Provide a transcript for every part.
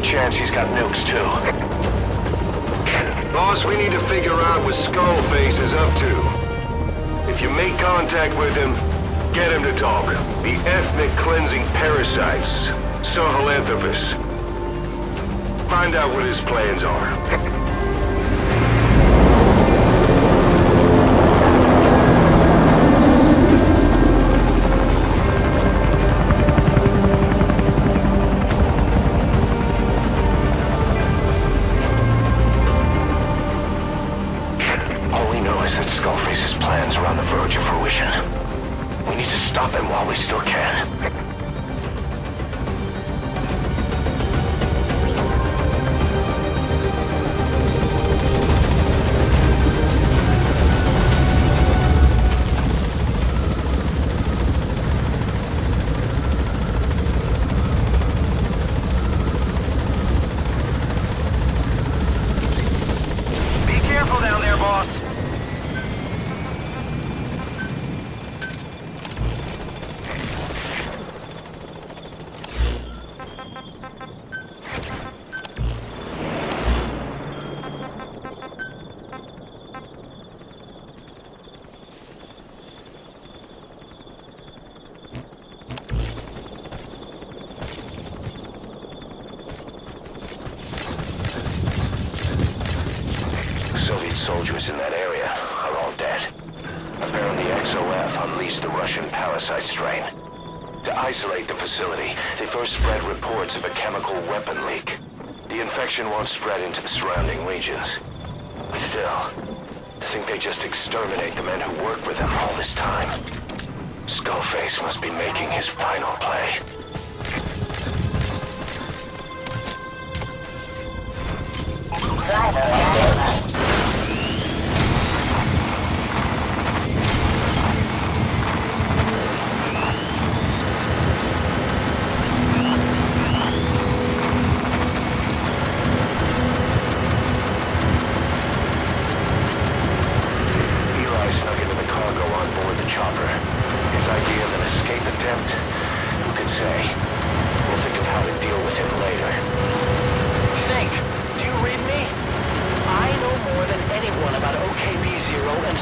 good chance he's got nukes too. Boss, we need to figure out what Skullface is up to. If you make contact with him, get him to talk. The ethnic cleansing parasites, Sahelanthropus. Find out what his plans are. Skullface's plans are on the verge of fruition. We need to stop him while we still can. Be careful down there, boss. Soldiers in that area are all dead. Apparently XOF unleashed the Russian parasite strain. To isolate the facility, they first spread reports of a chemical weapon leak. The infection won't spread into the surrounding regions. Still, to think they just exterminate the men who worked with them all this time. Skullface must be making his final play.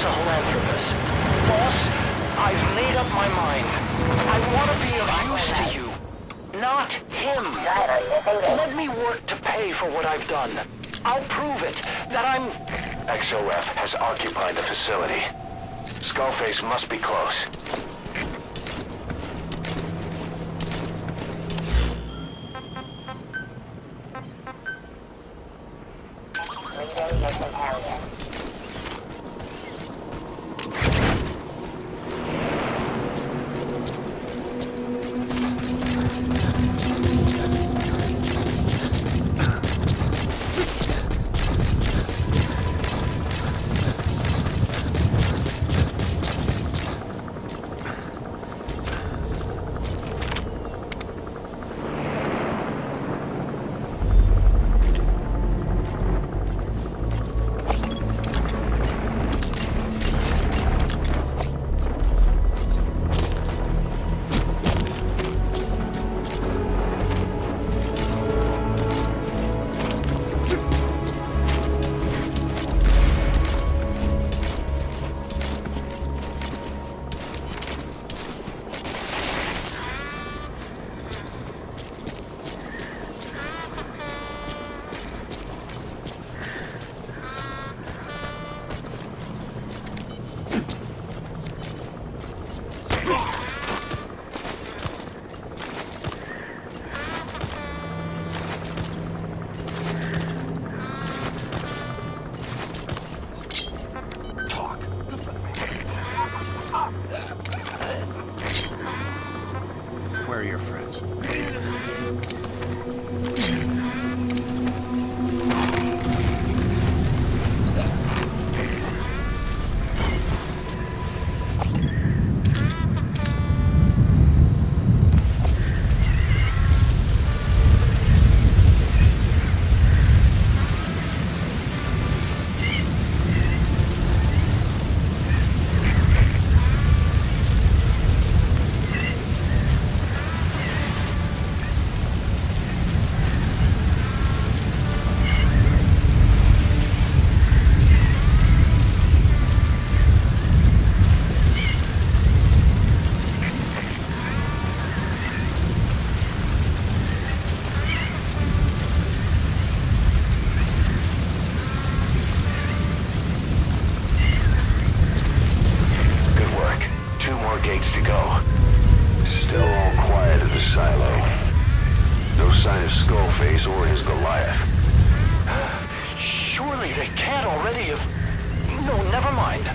Sahelanthropus. Boss, I've made up my mind. I want to be of use to you, not him. Let me work to pay for what I've done. I'll prove it, that I'm... XOF has occupied the facility. Skullface must be close. Skullface or his Goliath. Surely they can't already have... No, never mind.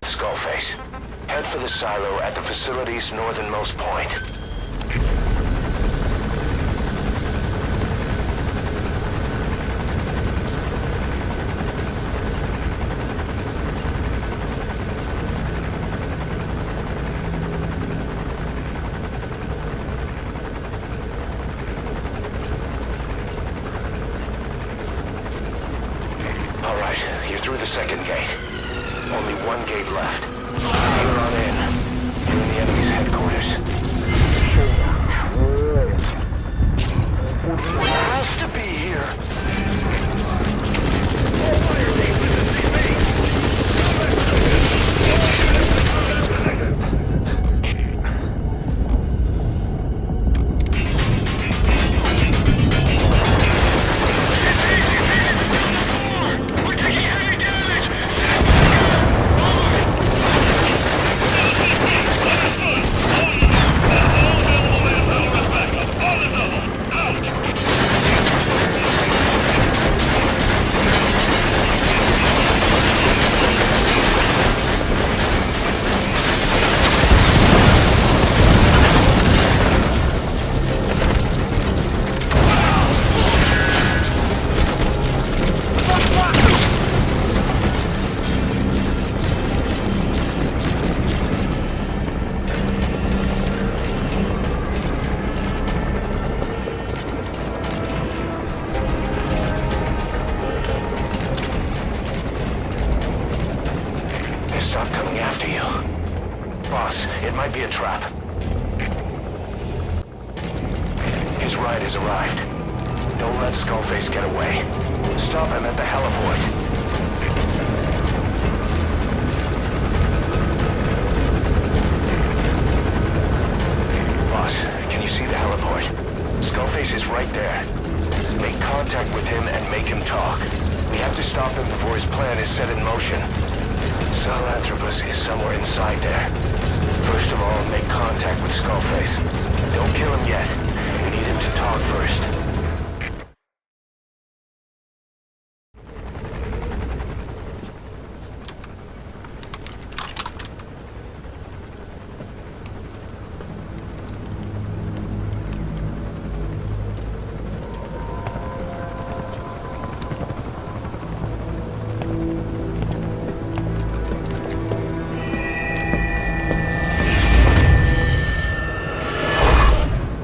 Skullface, head for the silo at the facility's northernmost point. All right, you're through the second gate. Only one gate left. Hang on in. You're in the enemy's headquarters. Has to be here. you. Boss, it might be a trap. His ride has arrived. Don't let Skullface get away. Stop him at the heliport. Boss, can you see the heliport? Skullface is right there. Make contact with him and make him talk. We have to stop him before his plan is set in motion. Sahelanthropus is somewhere inside there. First of all, make contact with Skullface. Don't kill him yet. We need him to talk first.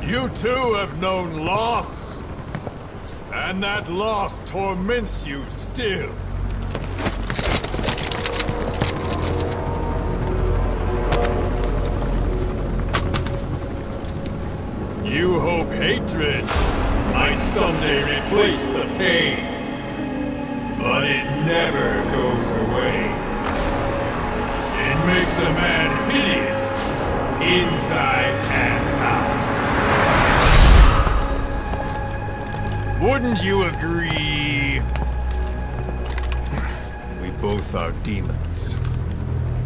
You too have known loss, and that loss torments you still. You hope hatred might someday replace the pain, but it never goes away. It makes a man hideous, inside and out. Wouldn't you agree? We both are demons.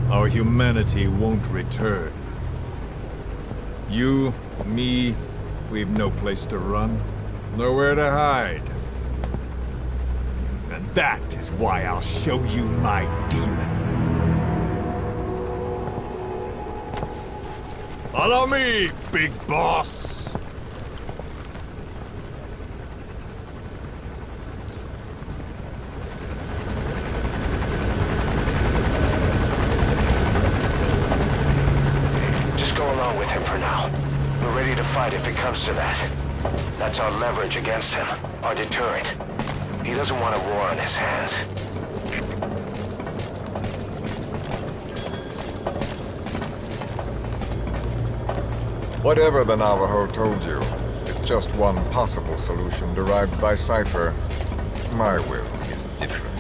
Our humanity won't return. You, me, we've no place to run, nowhere to hide. And that is why I'll show you my demon. Follow me, big boss! If it comes to that. That's our leverage against him, our deterrent. He doesn't want a war on his hands. Whatever the Navajo told you, it's just one possible solution derived by Cypher. My will is different.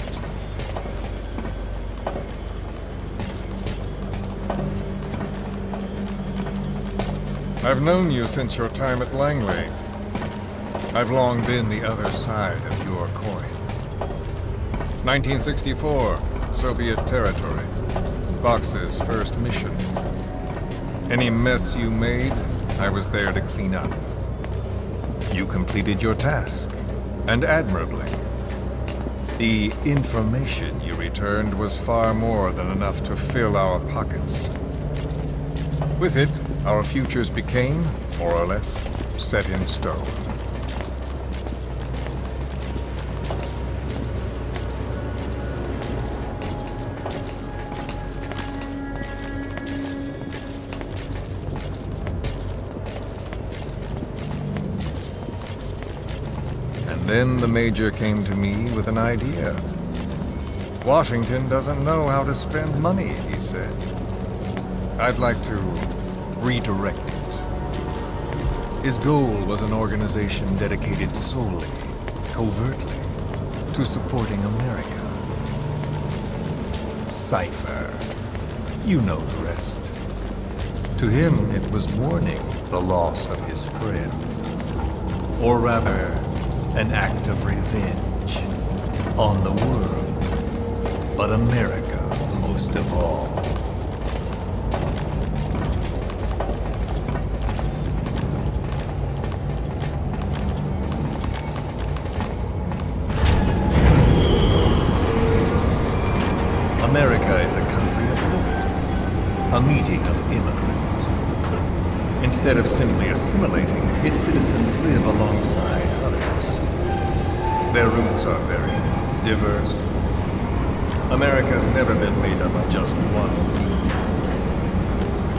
I've known you since your time at Langley. I've long been the other side of your coin. 1964, Soviet territory. Vox's first mission. Any mess you made, I was there to clean up. You completed your task, and admirably. The information you returned was far more than enough to fill our pockets. With it, our futures became, more or less, set in stone. And then the Major came to me with an idea. Washington doesn't know how to spend money, he said. I'd like to redirect it. His goal was an organization dedicated solely, covertly, to supporting America. Cypher. You know the rest. To him, it was mourning the loss of his friend. Or rather, an act of revenge on the world, but America most of all. America is a country of liberty, a meeting of immigrants. Instead of simply assimilating, its citizens live alongside others. Their roots are very diverse. America's never been made up of just one people.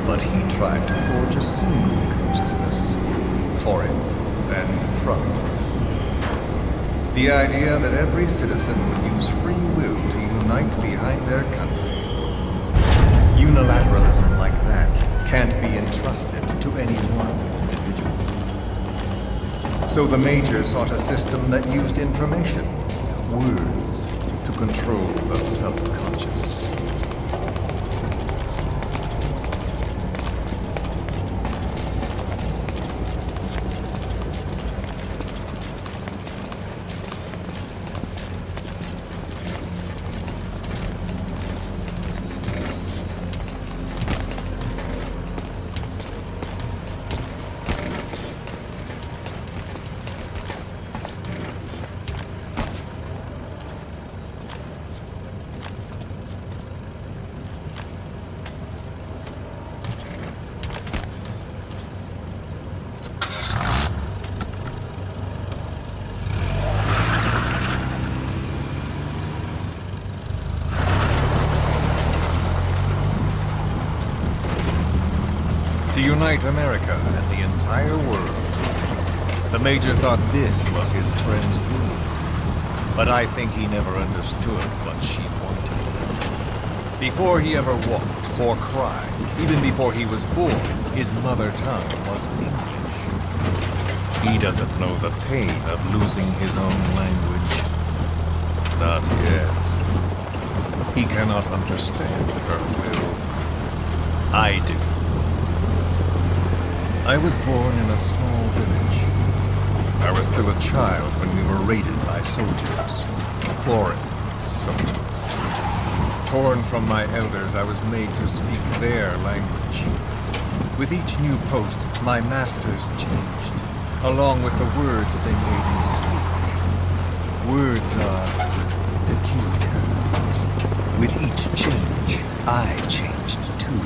But he tried to forge a single consciousness for it and from it. The idea that every citizen would use free will to unite behind their country. Unilateralism like that can't be entrusted to any one individual. So the Major sought a system that used information, words, to control the subconscious. To unite America and the entire world. The Major thought this was his friend's will. But I think he never understood what she wanted. Before he ever walked or cried, even before he was born, his mother tongue was English. He doesn't know the pain of losing his own language. Not yet. He cannot understand her will. I do. I was born in a small village. I was still a child when we were raided by soldiers. Foreign soldiers. Torn from my elders, I was made to speak their language. With each new post, my masters changed, along with the words they made me speak. Words are peculiar. With each change, I changed too.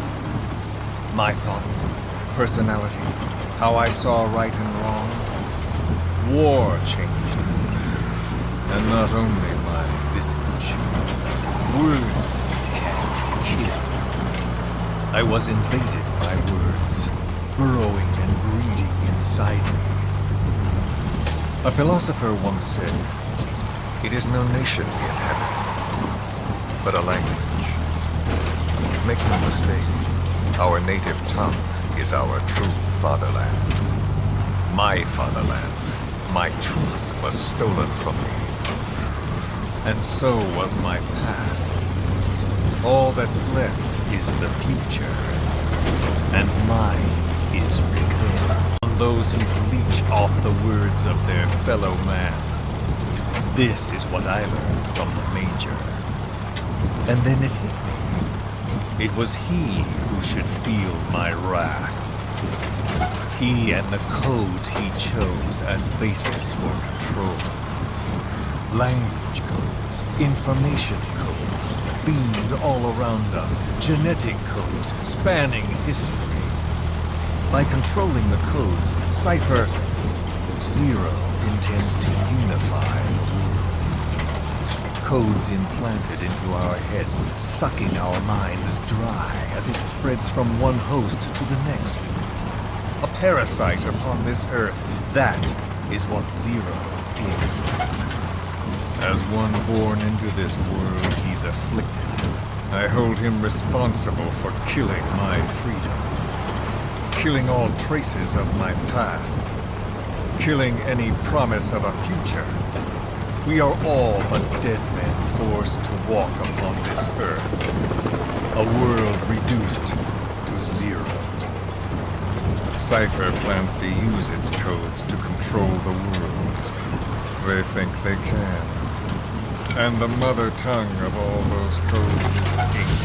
My thoughts, personality, how I saw right and wrong. War changed me, and not only my visage. Words can kill. I was invaded by words, burrowing and breeding inside me. A philosopher once said, "It is no nation we inhabit, but a language." Make no mistake, our native tongue is our true fatherland. My fatherland, my truth was stolen from me. And so was my past. All that's left is the future. And mine is revenge on those who bleach off the words of their fellow man. This is what I learned from the Major. And then it hit me. It was he who should feel my wrath. He and the code he chose as basis for control. Language codes, information codes, beamed all around us, genetic codes spanning history. By controlling the codes, Cypher Zero intends to unify the world. Codes implanted into our heads, sucking our minds dry as it spreads from one host to the next. A parasite upon this earth, that is what Zero is. As one born into this world, he's afflicted. I hold him responsible for killing my freedom. Killing all traces of my past. Killing any promise of a future. We are all but dead men forced to walk upon this earth. A world reduced to zero. Cypher plans to use its codes to control the world. They think they can. And the mother tongue of all those codes is English.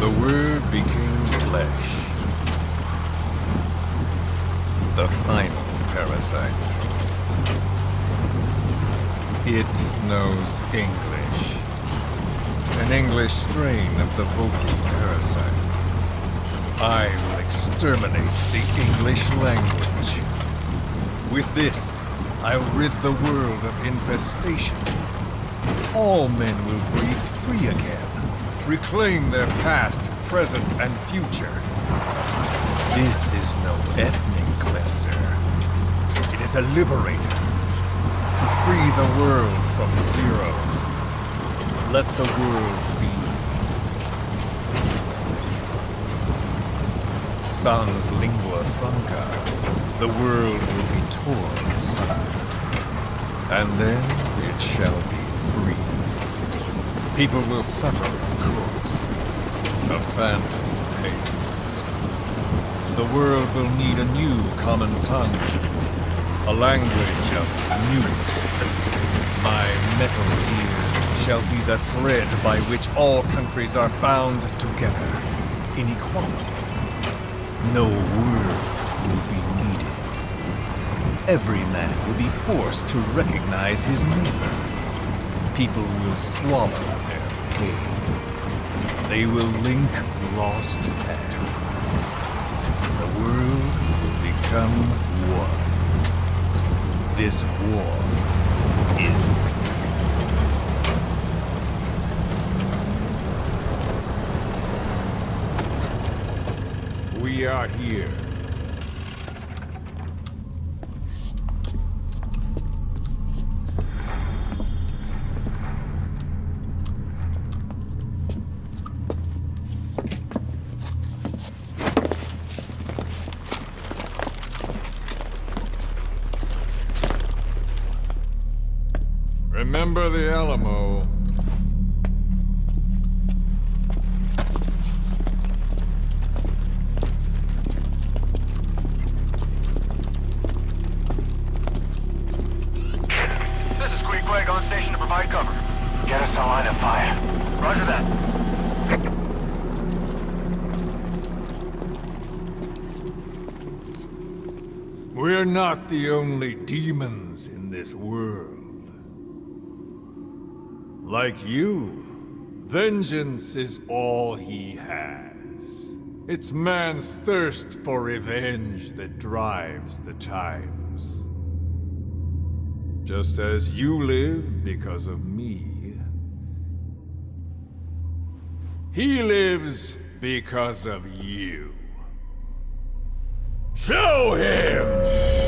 The word became flesh. The final parasite. It knows English. An English strain of the vocal parasite. I will exterminate the English language. With this, I'll rid the world of infestation. All men will breathe free again, reclaim their past, present, and future. This is no ethnic cleanser. It is a liberator. To free the world from Zero. Let the world be. sans lingua franca, the world will be torn asunder. And then it shall be free. People will suffer, of course, a phantom pain. The world will need a new common tongue, a language of nukes. My metal gears shall be the thread by which all countries are bound together in equality. No words will be needed. Every man will be forced to recognize his neighbor. People will swallow their pain. They will link lost hands. The world will become one. This war is we are here. Remember the Alamo. This is Queequeg on station to provide cover. Get us a line of fire. Roger that. We're not the only demons in this world. Like you, vengeance is all he has. It's man's thirst for revenge that drives the times. Just as you live because of me, he lives because of you. Show him!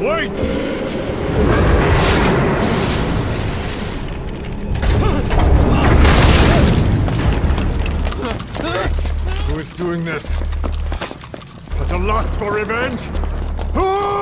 Wait! Who is doing this? Such a lust for revenge? Who?